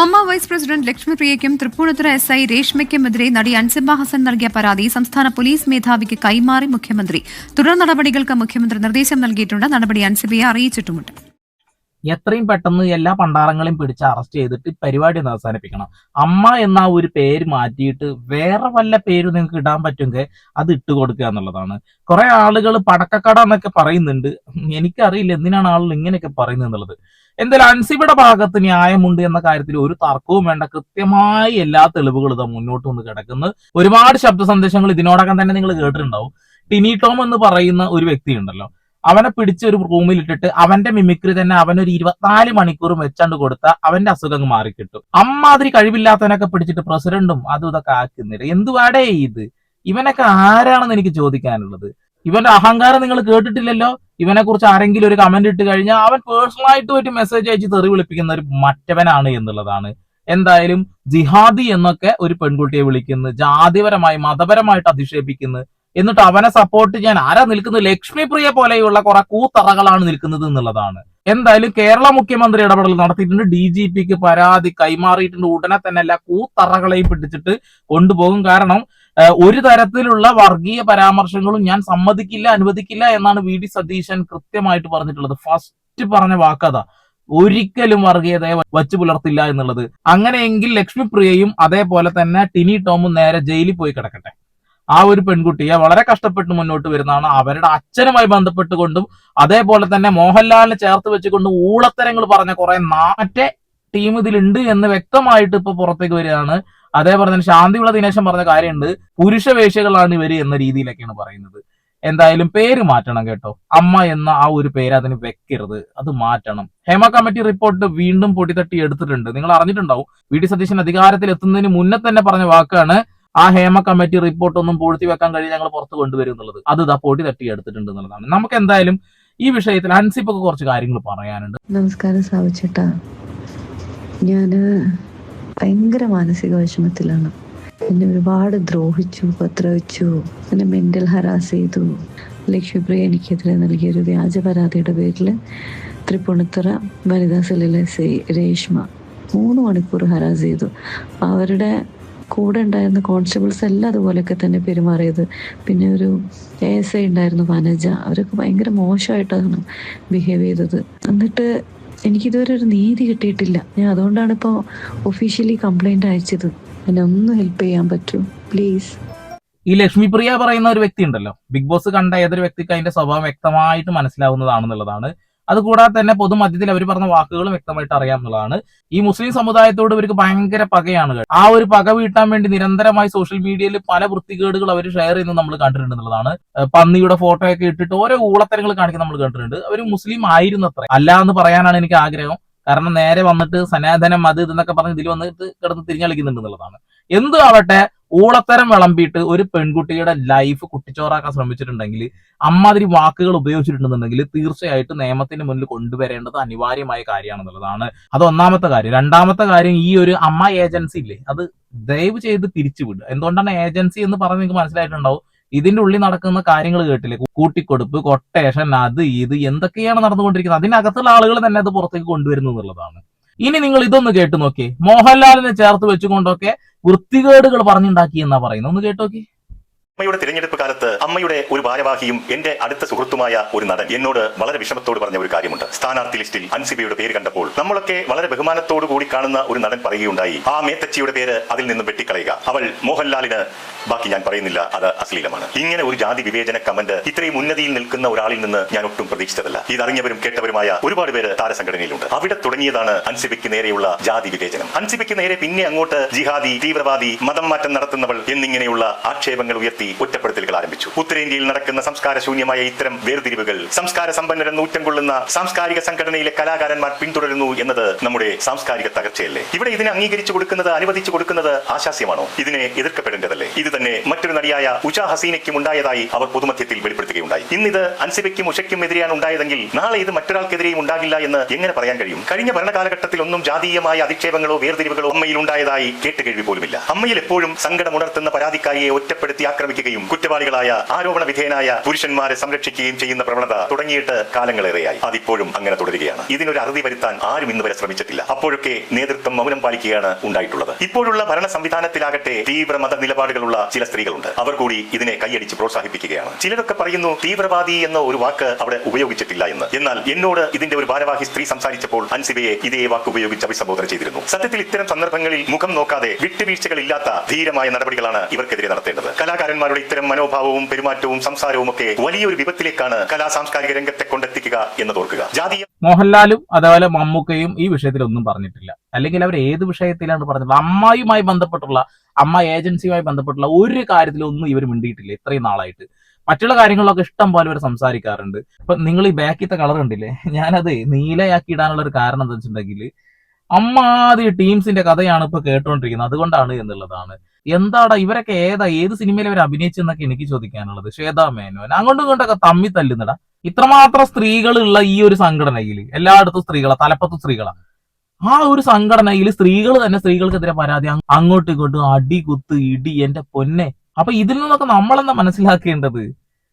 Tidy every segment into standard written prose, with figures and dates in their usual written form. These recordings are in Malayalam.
അമ്മ വൈസ് പ്രസിഡന്റ് ലക്ഷ്മിപ്രിയയ്ക്കും തൃപ്പൂണിത്തുറ SI രേഷ്മയ്ക്കുമെതിരെ നടി അൻസിബ ഹസൻ നൽകിയ പരാതി സംസ്ഥാന പോലീസ് മേധാവിക്ക് കൈമാറി മുഖ്യമന്ത്രി. തുടർ നടപടികൾക്ക് മുഖ്യമന്ത്രി നിർദ്ദേശം നൽകിയിട്ടുണ്ട്. നടപടി അൻസിബയെ അറിയിച്ചിട്ടുമുണ്ട്. എത്രയും പെട്ടെന്ന് എല്ലാ പണ്ടാറങ്ങളെയും പിടിച്ച് അറസ്റ്റ് ചെയ്തിട്ട് പരിപാടി ഒന്ന് അവസാനിപ്പിക്കണം. അമ്മ എന്ന ഒരു പേര് മാറ്റിയിട്ട് വേറെ വല്ല പേര് നിങ്ങൾക്ക് ഇടാൻ പറ്റുമെങ്കിൽ അത് ഇട്ട് കൊടുക്കുക എന്നുള്ളതാണ്. കുറെ ആളുകൾ പടക്കക്കട എന്നൊക്കെ പറയുന്നുണ്ട്. എനിക്കറിയില്ല എന്തിനാണ് ആളുകൾ ഇങ്ങനെയൊക്കെ പറയുന്നത് എന്നുള്ളത്. എന്തായാലും അൻസിബയുടെ ഭാഗത്ത് ന്യായമുണ്ട് എന്ന കാര്യത്തിൽ ഒരു തർക്കവും വേണ്ട. കൃത്യമായി എല്ലാ തെളിവുകളും ഇതാ മുന്നോട്ട് വന്ന് കിടക്കുന്നു. ഒരുപാട് ശബ്ദ സന്ദേശങ്ങൾ ഇതിനോടകം തന്നെ നിങ്ങൾ കേട്ടിട്ടുണ്ടാവും. ടിനി ടോം എന്ന് പറയുന്ന ഒരു വ്യക്തി ഉണ്ടല്ലോ, അവനെ പിടിച്ച് ഒരു റൂമിൽ ഇട്ടിട്ട് അവന്റെ മിമിക്രി തന്നെ അവനൊരു 24 മണിക്കൂറും വെച്ചാണ്ട് കൊടുത്ത അവന്റെ അസുഖം മാറിക്കിട്ടും. അമ്മാതിരി കഴിവില്ലാത്തവനൊക്കെ പിടിച്ചിട്ട് പ്രസിഡന്റും അതും ഇതൊക്കെ ആക്കുന്നില്ല. എന്തുവാടേ ഇത്? ഇവനൊക്കെ ആരാണെന്ന് എനിക്ക് ചോദിക്കാനുള്ളത്. ഇവന്റെ അഹങ്കാരം നിങ്ങൾ കേട്ടിട്ടില്ലല്ലോ. ഇവനെ കുറിച്ച് ആരെങ്കിലും ഒരു കമന്റ് ഇട്ട് കഴിഞ്ഞാൽ അവൻ പേഴ്സണലായിട്ട് ഒരു മെസ്സേജ് അയച്ച് തെറി വിളിപ്പിക്കുന്ന ഒരു മറ്റവനാണ് എന്നുള്ളതാണ്. എന്തായാലും ജിഹാദി എന്നൊക്കെ ഒരു പെൺകുട്ടിയെ വിളിക്കുന്നു, ജാതിപരമായി മതപരമായിട്ട് അധിക്ഷേപിക്കുന്നു. എന്നിട്ട് അവനെ സപ്പോർട്ട് ചെയ്യാൻ ആരാ നിൽക്കുന്നത്? ലക്ഷ്മിപ്രിയ പോലെയുള്ള കുറെ കൂത്തറകളാണ് നിൽക്കുന്നത് എന്നുള്ളതാണ്. എന്തായാലും കേരള മുഖ്യമന്ത്രി ഇടപെടൽ നടത്തിയിട്ടുണ്ട്. DGPക്ക് പരാതി കൈമാറിയിട്ടുണ്ട്. ഉടനെ തന്നെ എല്ലാ കൂത്തറകളെയും പിടിച്ചിട്ട് കൊണ്ടുപോകും. കാരണം ഒരു തരത്തിലുള്ള വർഗീയ പരാമർശങ്ങളും ഞാൻ സമ്മതിക്കില്ല, അനുവദിക്കില്ല എന്നാണ് VD സതീശൻ കൃത്യമായിട്ട് പറഞ്ഞിട്ടുള്ളത്. ഫസ്റ്റ് പറഞ്ഞ വാക്കതാ, ഒരിക്കലും വർഗീയതയെ വച്ചു പുലർത്തില്ല എന്നുള്ളത്. അങ്ങനെയെങ്കിൽ ലക്ഷ്മിപ്രിയയും അതേപോലെ തന്നെ ടിനി ടോമും നേരെ ജയിലിൽ പോയി കിടക്കട്ടെ. ആ ഒരു പെൺകുട്ടിയെ വളരെ കഷ്ടപ്പെട്ട് മുന്നോട്ട് വരുന്നതാണ്. അവരുടെ അച്ഛനുമായി ബന്ധപ്പെട്ടുകൊണ്ടും അതേപോലെ തന്നെ മോഹൻലാലിനെ ചേർത്ത് വെച്ചുകൊണ്ടും ഊളത്തരങ്ങൾ പറഞ്ഞ കുറെ നാറ്റെ ടീം ഇതിലുണ്ട് എന്ന് വ്യക്തമായിട്ട് ഇപ്പൊ പുറത്തേക്ക് വരികയാണ്. അതേപോലെ തന്നെ ശാന്തിവിള ദിനേശൻ പറഞ്ഞ കാര്യമുണ്ട്, പുരുഷ വേശ്യകളാണ് ഇവര് എന്ന രീതിയിലൊക്കെയാണ് പറയുന്നത്. എന്തായാലും പേര് മാറ്റണം കേട്ടോ. അമ്മ എന്ന ആ ഒരു പേര് അതിന് വെക്കരുത്, അത് മാറ്റണം. ഹേമ കമ്മിറ്റി റിപ്പോർട്ട് വീണ്ടും പൊടിതട്ടി എടുത്തിട്ടുണ്ട്. നിങ്ങൾ അറിഞ്ഞിട്ടുണ്ടാവും. VD സതീശൻ അധികാരത്തിൽ എത്തുന്നതിന് മുന്നേ തന്നെ പറഞ്ഞ വാക്കാണ്, ആ ഹേമ കമ്മിറ്റി റിപ്പോർട്ട് ഒന്നും പൂഴ്ത്തി വെക്കാൻ കഴിയും, ഞങ്ങൾ പുറത്ത് കൊണ്ടുവരും എന്നുള്ളത്. അത് ഇതാ പൊടി തട്ടി എടുത്തിട്ടുണ്ട് എന്നുള്ളതാണ്. നമുക്ക് എന്തായാലും ഈ വിഷയത്തിൽ അൻസിബൊക്കെ കുറച്ച് കാര്യങ്ങൾ പറയാനുണ്ട്. നമസ്കാരം സാവിച്ചേട്ടാ, ഞാന് ഭയങ്കര മാനസിക വിഷമത്തിലാണ്. എന്നെ ഒരുപാട് ദ്രോഹിച്ചു, ഉപദ്രവിച്ചു, എന്നെ മെന്റൽ ഹരാസ് ചെയ്തു. ലക്ഷ്മിപ്രിയ എനിക്കെതിരെ നൽകിയൊരു വ്യാജ പരാതിയുടെ പേരിൽ തൃപ്പൂണിത്തുറ വനിതാ സെല്ലിലെ രേഷ്മ 3 മണിക്കൂർ ഹരാസ് ചെയ്തു. അവരുടെ കൂടെ ഉണ്ടായിരുന്ന കോൺസ്റ്റബിൾസ് എല്ലാം അതുപോലെയൊക്കെ തന്നെ പെരുമാറിയത്. പിന്നെ ഒരു ASI ഉണ്ടായിരുന്നു വനജ, അവരൊക്കെ ഭയങ്കര മോശമായിട്ടാണ് ബിഹേവ് ചെയ്തത്. എന്നിട്ട് എനിക്കിതുവരെ ഒരു നീതി കിട്ടിയിട്ടില്ല. ഞാൻ അതുകൊണ്ടാണ് ഇപ്പോൾ ഒഫീഷ്യലി കംപ്ലൈന്റ് അയച്ചത്. എന്നെ ഒന്ന് ഹെൽപ്പ് ചെയ്യാൻ പറ്റൂ പ്ലീസ്. ഈ ലക്ഷ്മിപ്രിയ പറയുന്ന ഒരു വ്യക്തി ഉണ്ടല്ലോ, ബിഗ് ബോസ് കണ്ട ഏതൊരു വ്യക്തിക്ക് അതിന്റെ സ്വഭാവം വ്യക്തമായിട്ട് മനസ്സിലാവുന്നതാണെന്നുള്ളതാണ്. അതുകൂടാതെ തന്നെ പൊതുമധ്യത്തിൽ അവർ പറഞ്ഞ വാക്കുകളും വ്യക്തമായിട്ട് അറിയാമെന്നുള്ളതാണ്. ഈ മുസ്ലിം സമുദായത്തോട് ഇവർക്ക് ഭയങ്കര പകയാണ്. ആ ഒരു പക വീട്ടാൻ വേണ്ടി നിരന്തരമായി സോഷ്യൽ മീഡിയയിൽ പല വൃത്തികേടുകൾ അവർ ഷെയർ ചെയ്യുന്നത് നമ്മൾ കണ്ടിട്ടുണ്ട് എന്നുള്ളതാണ്. പന്നിയുടെ ഫോട്ടോ ഒക്കെ ഇട്ടിട്ട് ഓരോ ഊളത്തരങ്ങൾ കാണിക്കാൻ നമ്മൾ കണ്ടിട്ടുണ്ട്. അവർ മുസ്ലിം ആയിരുന്നത്ര അല്ല എന്ന് പറയാനാണ് എനിക്ക് ആഗ്രഹം. കാരണം നേരെ വന്നിട്ട് സനാതനം അത് ഇതെന്നൊക്കെ പറഞ്ഞ് ഇതിൽ വന്നിട്ട് കിടന്ന് തിരിഞ്ഞളിക്കുന്നുണ്ട് എന്നുള്ളതാണ്. എന്തു ആവട്ടെ, ഊളത്തരം വിളമ്പിയിട്ട് ഒരു പെൺകുട്ടിയുടെ ലൈഫ് കുട്ടിച്ചോറാക്കാൻ ശ്രമിച്ചിട്ടുണ്ടെങ്കിൽ, അമ്മാതിരി വാക്കുകൾ ഉപയോഗിച്ചിട്ടുണ്ടെന്നുണ്ടെങ്കിൽ തീർച്ചയായിട്ടും നിയമത്തിന് മുന്നിൽ കൊണ്ടുവരേണ്ടത് അനിവാര്യമായ കാര്യമാണെന്നുള്ളതാണ്. അത് ഒന്നാമത്തെ കാര്യം. രണ്ടാമത്തെ കാര്യം, ഈ ഒരു അമ്മ ഏജൻസി ഇല്ലേ, അത് ദയവ് ചെയ്ത് പിരിച്ചുവിടുക. എന്തുകൊണ്ടാണ് ഏജൻസി എന്ന് പറഞ്ഞ് നിങ്ങൾക്ക് മനസ്സിലായിട്ടുണ്ടാവും. ഇതിന്റെ ഉള്ളിൽ നടക്കുന്ന കാര്യങ്ങൾ കേട്ടില്ലേ, കൂട്ടിക്കൊടുപ്പ്, കൊട്ടേഷൻ, അത് ഇത് എന്തൊക്കെയാണ് നടന്നുകൊണ്ടിരിക്കുന്നത്. അതിനകത്തുള്ള ആളുകൾ തന്നെ അത് പുറത്തേക്ക് കൊണ്ടുവരുന്നു എന്നുള്ളതാണ്. ഇനി നിങ്ങൾ ഇതൊന്ന് കേട്ടു നോക്കി. മോഹൻലാലിനെ ചേർത്ത് വെച്ചുകൊണ്ടൊക്കെ വൃത്തികേടുകൾ പറഞ്ഞുണ്ടാക്കി എന്നാ പറയുന്നത്. ഒന്ന് കേട്ടോക്കി. അമ്മയുടെ തിരഞ്ഞെടുപ്പ് കാലത്ത് അമ്മയുടെ ഒരു ഭാരവാഹിയും എന്റെ അടുത്ത സുഹൃത്തുമായ ഒരു നടൻ എന്നോട് വളരെ വിഷമത്തോട് പറഞ്ഞ ഒരു കാര്യമുണ്ട്. സ്ഥാനാർത്ഥി ലിസ്റ്റിൽ അൻസിബയുടെ പേര് കണ്ടപ്പോൾ നമ്മളൊക്കെ വളരെ ബഹുമാനത്തോടു കൂടി കാണുന്ന ഒരു നടൻ പറയുകയുണ്ടായി, ആ മേത്തച്ചിയുടെ പേര് അതിൽ നിന്ന് വെട്ടിക്കളയുക, അവൾ മോഹൻലാലിന്, ബാക്കി ഞാൻ പറയുന്നില്ല, അത് അശ്ലീലമാണ്. ഇങ്ങനെ ഒരു ജാതി വിവേചന കമന്റ് ഇത്രയും ഉന്നതിയിൽ നിൽക്കുന്ന ഒരാളിൽ നിന്ന് ഞാൻ ഒട്ടും പ്രതീക്ഷിച്ചതല്ല. ഇതറിഞ്ഞവരും കേട്ടവരുമായ ഒരുപാട് പേര് താരസംഘടനയിലുണ്ട്. അവിടെ തുടങ്ങിയതാണ് അൻസിബയ്ക്ക് നേരെയുള്ള ജാതി വിവേചനം. അൻസിബയ്ക്ക് നേരെ പിന്നെ അങ്ങോട്ട് ജിഹാദി, തീവ്രവാദി, മതം മാറ്റം നടത്തുന്നവൾ എന്നിങ്ങനെയുള്ള ആക്ഷേപങ്ങൾ ഉയർത്തി ഒറ്റപ്പെടുത്തലുകൾ ആരംഭിച്ചു. ഉത്തരേന്ത്യയിൽ നടക്കുന്ന സംസ്കാര ശൂന്യമായ ഇത്തരം വേർതിരിവുകൾ സംസ്കാര സമ്പന്നരെന്ന് ഊറ്റം കൊള്ളുന്ന സാംസ്കാരിക സംഘടനയിലെ കലാകാരന്മാർ പിന്തുടരുന്നു എന്നത് നമ്മുടെ സാംസ്കാരിക തകർച്ചയല്ലേ? ഇവിടെ ഇതിനെ അംഗീകരിച്ചു കൊടുക്കുന്നത്, അനുവദിച്ചു കൊടുക്കുന്നത് ആശാസ്യമാണോ? ഇതിനെ എതിർക്കപ്പെടേണ്ടതല്ലേ? ഇത് തന്നെ മറ്റൊരു നടിയായ ഉഷ ഹസീനയ്ക്കും ഉണ്ടായതായി അവർ പൊതുമധ്യത്തിൽ വെളിപ്പെടുത്തുകയുണ്ടായി. ഇന്നിത് അൻസിബയ്ക്കും ഉഷയ്ക്കും എതിരെയാണ് ഉണ്ടായതെങ്കിൽ നാളെ ഇത് മറ്റൊരാൾക്കെതിരെയും ഉണ്ടാകില്ല എന്ന് എങ്ങനെ പറയാൻ കഴിയും? കഴിഞ്ഞ ഭരണകാലഘട്ടത്തിൽ ഒന്നും ജാതീയമായ അധിക്ഷേപങ്ങളോ വേർതിരിവുകളോ അമ്മയിൽ ഉണ്ടായതായി കേട്ടുകേൾവി പോലുമില്ല. അമ്മയിൽ എപ്പോഴും സങ്കടമുണർത്തുന്ന പരാതിക്കാരിയെ ഒറ്റപ്പെടുത്തി ആക്രമിക്കും സ്ഥാപിക്കുകയും കുറ്റവാളികളായ ആരോപണ വിധേയനായ പുരുഷന്മാരെ സംരക്ഷിക്കുകയും ചെയ്യുന്ന പ്രവണത തുടങ്ങിയിട്ട് കാലങ്ങളേറെയായി. അതിപ്പോഴും അങ്ങനെ തുടരുകയാണ്. ഇതിനൊരു അറുതി വരുത്താൻ ആരും ഇന്ന് വരെ ശ്രമിച്ചിട്ടില്ല. അപ്പോഴൊക്കെ നേതൃത്വം മൗനം പാലിക്കുകയാണ് ഉണ്ടായിട്ടുള്ളത്. ഇപ്പോഴുള്ള ഭരണ സംവിധാനത്തിലാകട്ടെ തീവ്ര മത നിലപാടുകളുള്ള ചില സ്ത്രീകളുണ്ട്. അവർ കൂടി ഇതിനെ കൈയടിച്ച് പ്രോത്സാഹിപ്പിക്കുകയാണ്. ചിലരൊക്കെ പറയുന്നു തീവ്രവാദി എന്ന ഒരു വാക്ക് അവിടെ ഉപയോഗിച്ചിട്ടില്ല എന്ന്. എന്നാൽ എന്നോട് ഇതിന്റെ ഒരു ഭാരവാഹി സ്ത്രീ സംസാരിച്ചപ്പോൾ അൻസിബയെ ഇതേ വാക്ക് ഉപയോഗിച്ച് അഭിസംബോധന ചെയ്തിരുന്നു. സത്യത്തിൽ ഇത്തരം സന്ദർഭങ്ങളിൽ മുഖം നോക്കാതെ വിട്ടുവീഴ്ചകളില്ലാത്ത ധീരമായ നടപടികളാണ് ഇവർക്കെതിരെ നടത്തേണ്ടത്. കലാകാരന്മാരുടെ ഇത്തരം മനോഭാവവും പെരുമാറ്റവും സംസാരവും ഒക്കെ വലിയൊരു വിപത്തിലേക്കാണ് കലാ സാംസ്കാരിക രംഗത്തെ കൊണ്ടെത്തിക്കുക എന്നതോർക്കുക. ജാതീയ മോഹൻലാലും അതേപോലെ മമ്മൂക്കയും ഈ വിഷയത്തിൽ ഒന്നും പറഞ്ഞിട്ടില്ല. അല്ലെങ്കിൽ അവർ ഏത് വിഷയത്തിലാണ് പറഞ്ഞത്? അമ്മായിയുമായി ബന്ധപ്പെട്ടുള്ള അമ്മ ഏജൻസിയുമായി ബന്ധപ്പെട്ടുള്ള ഒരു കാര്യത്തിലൊന്നും ഇവർ മിണ്ടിയിട്ടില്ല ഇത്രയും നാളായിട്ട്. മറ്റുള്ള കാര്യങ്ങളിലൊക്കെ ഇഷ്ടം പോലെ ഇവർ സംസാരിക്കാറുണ്ട്. ഇപ്പൊ നിങ്ങൾ ഈ ബാക്കിത്തെ കളർ ഉണ്ടില്ലേ, ഞാനത് നീലയാക്കി ഇടാനുള്ള ഒരു കാരണം എന്താ വെച്ചിട്ടുണ്ടെങ്കിൽ അമ്മാതി ടീംസിന്റെ കഥയാണ് ഇപ്പൊ കേട്ടോണ്ടിരിക്കുന്നത്, അതുകൊണ്ടാണ് എന്നുള്ളതാണ്. എന്താടാ ഇവരൊക്കെ ഏത് സിനിമയിൽ അവർ അഭിനയിച്ചെന്നൊക്കെ എനിക്ക് ചോദിക്കാനുള്ളത്. ശ്വേതാ മേനോൻ അങ്ങോട്ടും ഇങ്ങോട്ടൊക്കെ തമ്മി തല്ലുന്നടാ. ഇത്രമാത്രം സ്ത്രീകളുള്ള ഈ ഒരു സംഘടനയിൽ എല്ലായിടത്തും സ്ത്രീകളാ, തലപ്പത്തും സ്ത്രീകളാ. ആ ഒരു സംഘടനയിൽ സ്ത്രീകൾ തന്നെ സ്ത്രീകൾക്കെതിരെ പരാതി, അങ്ങോട്ടും ഇങ്ങോട്ടും അടി കുത്ത് ഇടി, എന്റെ പൊന്നെ. അപ്പൊ ഇതിൽ നിന്നൊക്കെ നമ്മളെന്താ മനസ്സിലാക്കേണ്ടത്?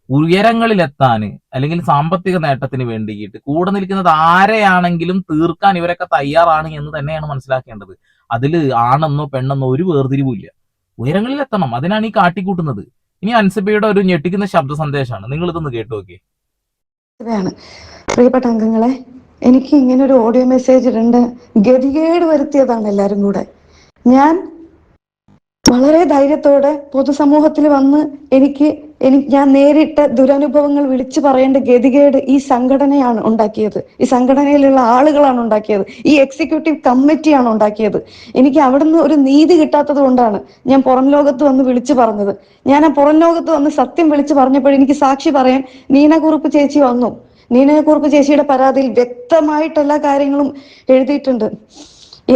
ഉയരങ്ങളിലെത്താൻ അല്ലെങ്കിൽ സാമ്പത്തിക നേട്ടത്തിന് വേണ്ടിയിട്ട് കൂടെ നിൽക്കുന്നത് ആരെയാണെങ്കിലും തീർക്കാൻ ഇവരൊക്കെ തയ്യാറാണ് എന്ന് തന്നെയാണ് മനസ്സിലാക്കേണ്ടത്. അതിൽ ആണെന്നോ പെണ്ണെന്നോ ഒരു വേർതിരിവില്ല. ഉയരങ്ങളിലെത്തണം, അതിനാണ് ഈ കാട്ടിക്കൂട്ടുന്നത്. ഇനി അൻസിബയുടെ ഒരു ഞെട്ടിക്കുന്ന ശബ്ദ സന്ദേശമാണ്, നിങ്ങൾ ഇതൊന്ന് കേട്ടു നോക്കി. പ്രിയപ്പെട്ട അംഗങ്ങളെ, എനിക്ക് ഇങ്ങനെ ഒരു ഓഡിയോ മെസ്സേജ് ഇടേണ്ട ഗതികേട് വരുത്തിയതാണ് എല്ലാരും കൂടെ. ഞാൻ വളരെ ധൈര്യത്തോടെ പൊതുസമൂഹത്തിൽ വന്ന് ഞാൻ നേരിട്ട ദുരനുഭവങ്ങൾ വിളിച്ചു പറയേണ്ട ഗതികേട് ഈ സംഘടനയാണ് ഉണ്ടാക്കിയത്. ഈ സംഘടനയിലുള്ള ആളുകളാണ് ഉണ്ടാക്കിയത്. ഈ എക്സിക്യൂട്ടീവ് കമ്മിറ്റിയാണ് ഉണ്ടാക്കിയത്. എനിക്ക് അവിടുന്ന് ഒരു നീതി കിട്ടാത്തത് കൊണ്ടാണ് ഞാൻ പുറം ലോകത്ത് വന്ന് വിളിച്ചു പറഞ്ഞത്. ഞാൻ ആ പുറം ലോകത്ത് വന്ന് സത്യം വിളിച്ചു പറഞ്ഞപ്പോൾ എനിക്ക് സാക്ഷി പറയാൻ നീനക്കുറുപ്പ് ചേച്ചി വന്നു. നീനക്കുറുപ്പ് ചേച്ചിയുടെ പരാതിയിൽ വ്യക്തമായിട്ട് എല്ലാ കാര്യങ്ങളും എഴുതിയിട്ടുണ്ട്.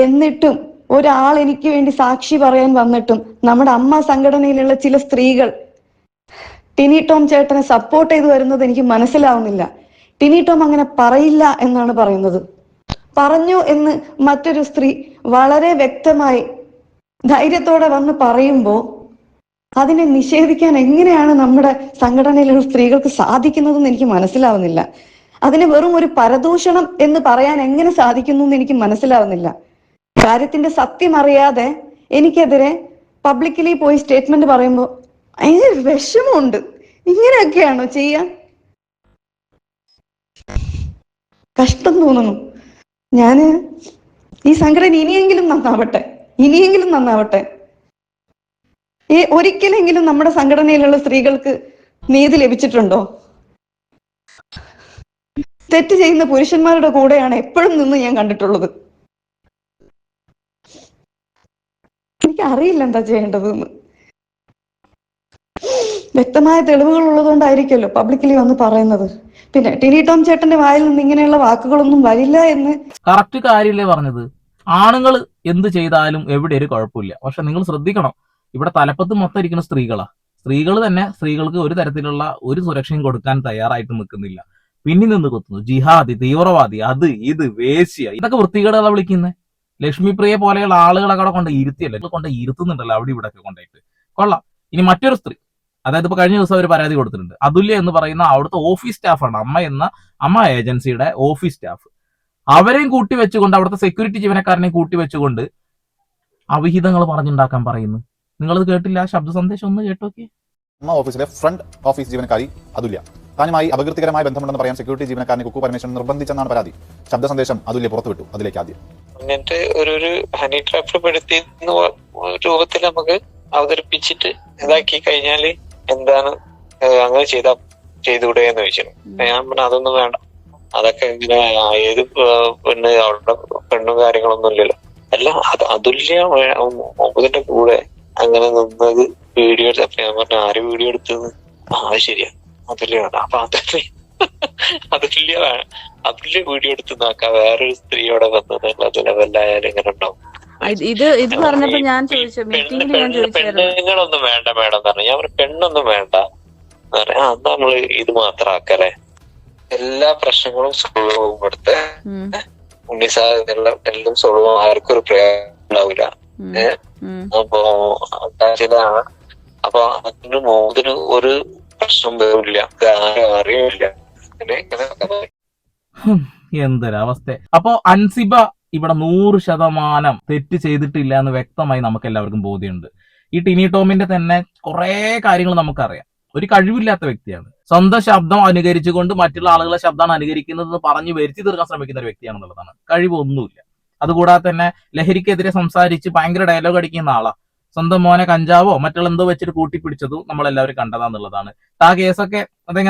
എന്നിട്ടും ഒരാൾ എനിക്ക് വേണ്ടി സാക്ഷി പറയാൻ വന്നിട്ടും നമ്മുടെ അമ്മ സംഘടനയിലുള്ള ചില സ്ത്രീകൾ ടിനി ടോം ചേട്ടനെ സപ്പോർട്ട് ചെയ്തു വരുന്നത് എനിക്ക് മനസ്സിലാവുന്നില്ല. ടിനി ടോം അങ്ങനെ പറയില്ല എന്നാണ് പറയുന്നത്. പറഞ്ഞു എന്ന് മറ്റൊരു സ്ത്രീ വളരെ വ്യക്തമായി ധൈര്യത്തോടെ വന്ന് പറയുമ്പോൾ അതിനെ നിഷേധിക്കാൻ എങ്ങനെയാണ് നമ്മുടെ സംഘടനയിലുള്ള സ്ത്രീകൾക്ക് സാധിക്കുന്നതെന്ന് എനിക്ക് മനസ്സിലാവുന്നില്ല. അതിനെ വെറും ഒരു പരദൂഷണം എന്ന് പറയാൻ എങ്ങനെ സാധിക്കുന്നു എന്ന് എനിക്ക് മനസ്സിലാവുന്നില്ല. കാര്യത്തിന്റെ സത്യം അറിയാതെ എനിക്കെതിരെ പബ്ലിക്കലി പോയി സ്റ്റേറ്റ്മെന്റ് പറയുമ്പോൾ അതിന് വിഷമമുണ്ട്. ഇങ്ങനെയൊക്കെയാണോ ചെയ്യാൻ? കഷ്ടം തോന്നുന്നു. ഞാന് ഈ സംഘടന ഇനിയെങ്കിലും നന്നാവട്ടെ. ഒരിക്കലെങ്കിലും നമ്മുടെ സംഘടനയിലുള്ള സ്ത്രീകൾക്ക് നീതി ലഭിച്ചിട്ടുണ്ടോ? തെറ്റ് ചെയ്യുന്ന പുരുഷന്മാരുടെ കൂടെയാണ് എപ്പോഴും നിന്ന് ഞാൻ കണ്ടിട്ടുള്ളത്. എനിക്ക് അറിയില്ല എന്താ ചെയ്യേണ്ടതെന്ന്. വ്യക്തമായ തെളിവുകൾ ഉള്ളതുകൊണ്ടായിരിക്കുമല്ലോ പബ്ലിക്കലി വന്ന് പറയുന്നത്. പിന്നെ ടിനി ടോം ചേട്ടന്റെ വായിൽ നിന്ന് ഇങ്ങനെയുള്ള വാക്കുകളൊന്നും വരില്ല എന്ന് കറക്റ്റ് കാര്യമില്ലേ പറഞ്ഞത്. ആണുങ്ങൾ എന്ത് ചെയ്താലും എവിടെ ഒരു കുഴപ്പമില്ല. പക്ഷെ നിങ്ങൾ ശ്രദ്ധിക്കണം, ഇവിടെ തലപ്പത്ത് മൊത്തം ഇരിക്കുന്ന സ്ത്രീകളാ. സ്ത്രീകൾ തന്നെ സ്ത്രീകൾക്ക് ഒരു തരത്തിലുള്ള ഒരു സുരക്ഷയും കൊടുക്കാൻ തയ്യാറായിട്ട് നിൽക്കുന്നില്ല. പിന്നിൽ നിന്ന് കൊത്തുന്നു. ജിഹാദി, തീവ്രവാദി, അത് ഇത് വേശ്യ, ഇതൊക്കെ വൃത്തികേടുകളാ വിളിക്കുന്നത്. ലക്ഷ്മിപ്രിയെ പോലെയുള്ള ആളുകളൊക്കെ അവിടെ കൊണ്ട് ഇരുത്തുന്നുണ്ടല്ലോ അവിടെ ഇവിടെ ഒക്കെ കൊണ്ടായിട്ട്. കൊള്ളാം. ഇനി മറ്റൊരു സ്ത്രീ, അതായത് ഇപ്പൊ കഴിഞ്ഞ ദിവസം ഒരു പരാതി കൊടുത്തിട്ടുണ്ട്. അതുല്യ എന്ന് പറയുന്ന അവിടുത്തെ ഓഫീസ് സ്റ്റാഫാണ്, അമ്മ ഏജൻസിയുടെ ഓഫീസ് സ്റ്റാഫ്. അവരെയും കൂട്ടി വെച്ചുകൊണ്ട്, അവിടുത്തെ സെക്യൂരിറ്റി ജീവനക്കാരനെയും കൂട്ടി വെച്ചുകൊണ്ട് അവിഹിതങ്ങൾ പറഞ്ഞുണ്ടാക്കാൻ പറയുന്നു. നിങ്ങളത് കേട്ടില്ല? ശബ്ദ സന്ദേശം ഒന്ന് കേട്ടോക്കെ. അമ്മ ഓഫീസിലെ ഫ്രണ്ട് ഓഫീസ് ജീവനക്കാരി അതുല്യ താനുമായി അപകീർത്തികരമായ ബന്ധമുണ്ടെന്ന് പറയാൻ സെക്യൂരിറ്റി ജീവനക്കാരനെ കുക്കു പരമേശ്വരൻ നിർബന്ധിച്ചെന്നാണ് പരാതി. ശബ്ദ സന്ദേശം അതുല്യ പുറത്തുവിട്ടു. അതിലേക്ക് ആദ്യം എന്നിട്ട് ഒരു ഹണി ട്രാപ്പിൽ പെടുത്തി രൂപത്തിൽ നമുക്ക് അവതരിപ്പിച്ചിട്ട് ഇതാക്കി കഴിഞ്ഞാല് എന്താണ് അങ്ങനെ ചെയ്തുകൂടെ എന്ന് ചോദിച്ചു. ഞാൻ പറഞ്ഞു അതൊന്നും വേണ്ട, അതൊക്കെ ഇങ്ങനെ ഏത് പെണ്ണ് അവളുടെ പെണ്ണും കാര്യങ്ങളൊന്നും ഇല്ലല്ലോ. അല്ല അതുല്യ മുമ്പതിന്റെ കൂടെ അങ്ങനെ നിന്നത് വീഡിയോ എടുത്തപ്പോ ഞാൻ പറഞ്ഞു ആര് വീഡിയോ എടുത്തത്? അത് ശരിയാ, അതുല്യ വേണ്ട. അപ്പൊ അതുല്യ വീഡിയോ എടുത്ത് നോക്കാം വേറൊരു സ്ത്രീയോടെ വന്നത് ലെവലായാലും എങ്ങനെ ഉണ്ടാവും? ഇത് പറഞ്ഞപ്പോ ഞാൻ ചോദിച്ചു, പെണ്ണുങ്ങളൊന്നും വേണ്ട മേഡം എന്ന് പറഞ്ഞു. ഞാൻ പറഞ്ഞു പെണ്ണൊന്നും വേണ്ട എന്ന് പറയാ. നമ്മള് ഇത് മാത്രം ആക്കറേ, എല്ലാ പ്രശ്നങ്ങളും സോൾവ് ആവും. ഇവിടുത്തെ ഉണ്ണിസാധ്യതയുള്ള എല്ലാം സോൾവ് ആവും, ആർക്കും ഒരു പ്രയോജനം ഉണ്ടാവില്ല. അപ്പോ ചിലാണ് അപ്പൊ അതിന് മോതിന് ഒരു പ്രശ്നം വരില്ല, ആരും അറിയില്ല. എന്തൊരവസ്ഥ. അപ്പോ അൻസിബ ഇവിടെ 100% തെറ്റ് ചെയ്തിട്ടില്ല എന്ന് വ്യക്തമായി നമുക്ക് എല്ലാവർക്കും ബോധ്യമുണ്ട്. ഈ ടിനി ടോമിന്റെ തന്നെ കുറെ കാര്യങ്ങൾ നമുക്കറിയാം. ഒരു കഴിവില്ലാത്ത വ്യക്തിയാണ്. സ്വന്തം ശബ്ദം അനുകരിച്ചുകൊണ്ട് മറ്റുള്ള ആളുകളെ ശബ്ദമാണ് അനുകരിക്കുന്നത് പറഞ്ഞ് വരുത്തി തീർക്കാൻ ശ്രമിക്കുന്ന ഒരു വ്യക്തിയാണെന്നുള്ളതാണ്. കഴിവൊന്നുമില്ല. അതുകൂടാതെ തന്നെ ലഹരിക്കെതിരെ സംസാരിച്ച് ഭയങ്കര ഡയലോഗ് അടിക്കുന്ന ആളാ. സ്വന്തം മോനെ കഞ്ചാവോ മറ്റുള്ള എന്തോ വെച്ചിട്ട് കൂട്ടിപ്പിടിച്ചതും നമ്മളെല്ലാവരും കണ്ടതാന്നുള്ളതാണ്. ആ കേസൊക്കെ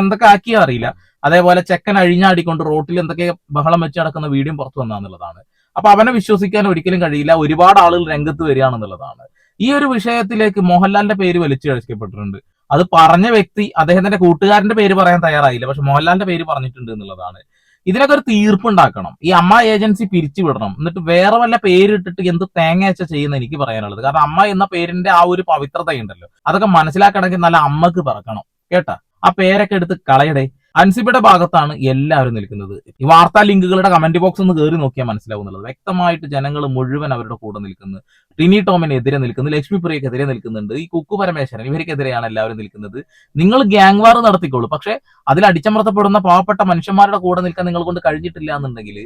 എന്തൊക്കെ ആക്കിയോ അറിയില്ല. അതേപോലെ ചെക്കൻ അഴിഞ്ഞാടിക്കൊണ്ട് റോട്ടിൽ എന്തൊക്കെ ബഹളം വെച്ച് നടക്കുന്ന വീഡിയോ പുറത്തു വന്നാന്നുള്ളതാണ്. അപ്പൊ അവനെ വിശ്വസിക്കാൻ ഒരിക്കലും കഴിയില്ല. ഒരുപാട് ആളുകൾ രംഗത്ത് വരികയാണെന്നുള്ളതാണ്. ഈ ഒരു വിഷയത്തിലേക്ക് മോഹൻലാലിന്റെ പേര് വലിച്ചു കഴിക്കപ്പെട്ടിട്ടുണ്ട്. അത് പറഞ്ഞ വ്യക്തി അദ്ദേഹത്തിന്റെ കൂട്ടുകാരന്റെ പേര് പറയാൻ തയ്യാറായില്ല, പക്ഷെ മോഹൻലാലിന്റെ പേര് പറഞ്ഞിട്ടുണ്ട് എന്നുള്ളതാണ്. ഇതിനൊക്കെ ഒരു തീർപ്പുണ്ടാക്കണം. ഈ അമ്മ ഏജൻസി പിരിച്ചുവിടണം. എന്നിട്ട് വേറെ വല്ല പേരിട്ടിട്ട് എന്ത് തേങ്ങയച്ച ചെയ്യുന്ന എനിക്ക് പറയാനുള്ളത്. കാരണം അമ്മ എന്ന പേരിന്റെ ആ ഒരു പവിത്രതയുണ്ടല്ലോ, അതൊക്കെ മനസ്സിലാക്കണമെങ്കിൽ നല്ല അമ്മക്ക് പറക്കണം കേട്ടാ. ആ പേരൊക്കെ എടുത്ത് കളയടേ. അൻസിബയുടെ ഭാഗത്താണ് എല്ലാവരും നിൽക്കുന്നത്. ഈ വാർത്താ ലിങ്കുകളുടെ കമന്റ് ബോക്സ് ഒന്ന് കയറി നോക്കിയാൽ മനസ്സിലാവുന്നുള്ളത്. വ്യക്തമായിട്ട് ജനങ്ങൾ മുഴുവൻ അവരുടെ കൂടെ നിൽക്കുന്നു. ടിനി ടോമിനെതിരെ നിൽക്കുന്നു, ലക്ഷ്മി പ്രിയക്കെതിരെ നിൽക്കുന്നുണ്ട്, ഈ കുക്കു പരമേശ്വരൻ ഇവർക്കെതിരെയാണ് എല്ലാവരും നിൽക്കുന്നത്. നിങ്ങൾ ഗ്യാങ് വാർ നടത്തിക്കോളൂ, പക്ഷെ അതിൽ അടിച്ചമർത്തപ്പെടുന്ന പാവപ്പെട്ട മനുഷ്യന്മാരുടെ കൂടെ നിൽക്കാൻ നിങ്ങൾ കൊണ്ട് കഴിഞ്ഞിട്ടില്ല എന്നുണ്ടെങ്കിൽ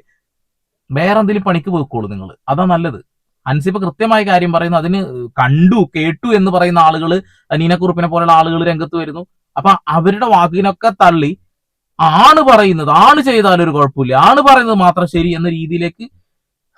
വേറെ എന്തെങ്കിലും പണിക്ക് പോയിക്കോളൂ നിങ്ങൾ. അതാ നല്ലത്. അൻസിബ കൃത്യമായ കാര്യം പറയുന്നു. അതിന് കണ്ടു കേട്ടു എന്ന് പറയുന്ന ആളുകൾ, നീനക്കുറുപ്പിനെ പോലുള്ള ആളുകൾ രംഗത്ത് വരുന്നു. അപ്പൊ അവരുടെ വാക്കിനൊക്കെ തള്ളി ആണ് പറയുന്നത്, ആണ് ചെയ്താലൊരു കുഴപ്പമില്ല, ആണ് പറയുന്നത് മാത്രം ശരി എന്ന രീതിയിലേക്ക്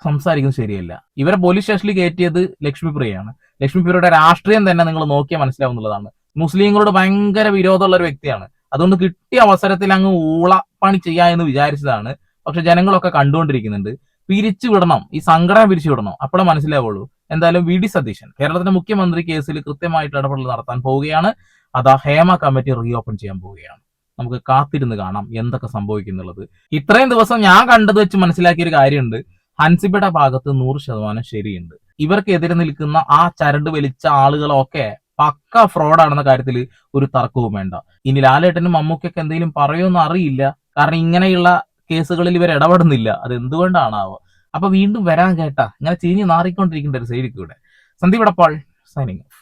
സംസാരിക്കുന്നത് ശരിയല്ല. ഇവരെ പോലീസ് സ്റ്റേഷനിൽ കയറ്റിയത് ലക്ഷ്മി പ്രിയയാണ്. ലക്ഷ്മി പ്രിയയുടെ രാഷ്ട്രീയം തന്നെ നിങ്ങൾ നോക്കിയാൽ മനസ്സിലാവുന്നതാണ്. മുസ്ലിങ്ങളോട് ഭയങ്കര വിരോധമുള്ള ഒരു വ്യക്തിയാണ്. അതുകൊണ്ട് കിട്ടിയ അവസരത്തിൽ അങ്ങ് ഊളപ്പണി ചെയ്യാ എന്ന് വിചാരിച്ചതാണ്. പക്ഷെ ജനങ്ങളൊക്കെ കണ്ടുകൊണ്ടിരിക്കുന്നുണ്ട്. പിരിച്ചു വിടണം, ഈ സംഘടന പിരിച്ചു വിടണം, അപ്പോഴേ മനസ്സിലാവുള്ളൂ. എന്തായാലും വി ഡി സതീശൻ കേരളത്തിന്റെ മുഖ്യമന്ത്രി കേസിൽ കൃത്യമായിട്ട് ഇടപെടൽ നടത്താൻ പോവുകയാണ്. അതാ ഹേമ കമ്മിറ്റി റീഓപ്പൺ ചെയ്യാൻ പോവുകയാണ്. നമുക്ക് കാത്തിരുന്ന് കാണാം എന്തൊക്കെ സംഭവിക്കുന്നുള്ളത്. ഇത്രയും ദിവസം ഞാൻ കണ്ടത് വെച്ച് മനസ്സിലാക്കിയ ഒരു കാര്യമുണ്ട്. ഹൻസിബയുടെ ഭാഗത്ത് 100% ശരിയുണ്ട്. ഇവർക്കെതിരെ നിൽക്കുന്ന ആ ചരട് വലിച്ച ആളുകളൊക്കെ പക്ക ഫ്രോഡാണെന്ന കാര്യത്തിൽ ഒരു തർക്കവും വേണ്ട. ഇനി ലാലേട്ടനും മമ്മൂക്കൊക്കെ എന്തെങ്കിലും പറയുമെന്ന് അറിയില്ല. കാരണം ഇങ്ങനെയുള്ള കേസുകളിൽ ഇവർ ഇടപെടുന്നില്ല. അത് എന്തുകൊണ്ടാണാവോ. അപ്പൊ വീണ്ടും വരാൻ കേട്ടാ ഇങ്ങനെ ചീഞ്ഞ് നാറിക്കൊണ്ടിരിക്കേണ്ട ഒരു സൈഡിൽ കൂടെ. Sandeep Edappal signing off.